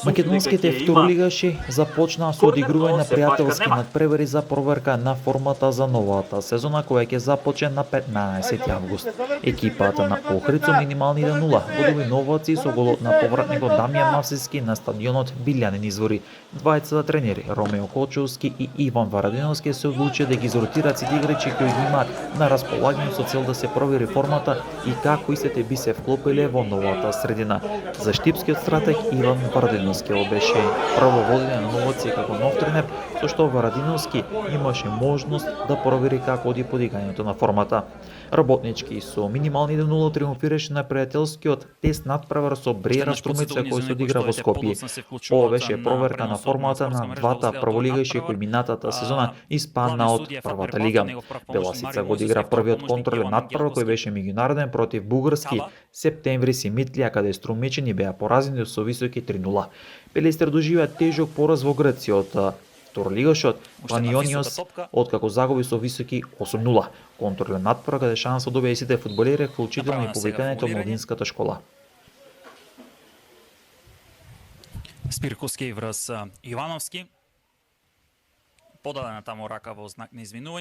Македонските второлигаши започнаа со одигрување на пријателски надпревари за проверка на формата за новата сезона која ќе започне на 15 август. Екипата на Охрид со минимални 1-0 водови новаци со голот на повратникот Дамјан Мавсиски на стадионот Билјанин извори. Двајцата тренери Ромео Кочовски и Иван Варадиновски се одлучија да ги изротираат сите играчи кои ги имаат на располагање со цел да се провери формата и како истите би се вклопиле во новата средина. За штипскиот стратег Иван Варадиновски беше прво водење на новаци како нов тренер, со што Варадиновски имаше можност да провери како оди подигањето на формата. Работнички со минимални 1-0 триумфираше на пријателскиот тест надпревар со Брејра Струмица кој се одигра во Скопје. Ова беше проверка на формата на двата прволигаши кои минатата сезона испадна од првата лига. Беласица го одигра првиот контролен надпревар кој беше меѓународен против бугарски Септември Симитлија каде струмичани беа поразени со високи 3-0. Пелестер доживеа тежок пораз во Грција од второлигашот Паниониос откако загуби со високи 8-0. Контролен надпревар каде шанса добија сите фудбалери, вклучително и повикањето младинската школа. Спирковски врз Ивановски. Подадена таму рака во знак на извинување.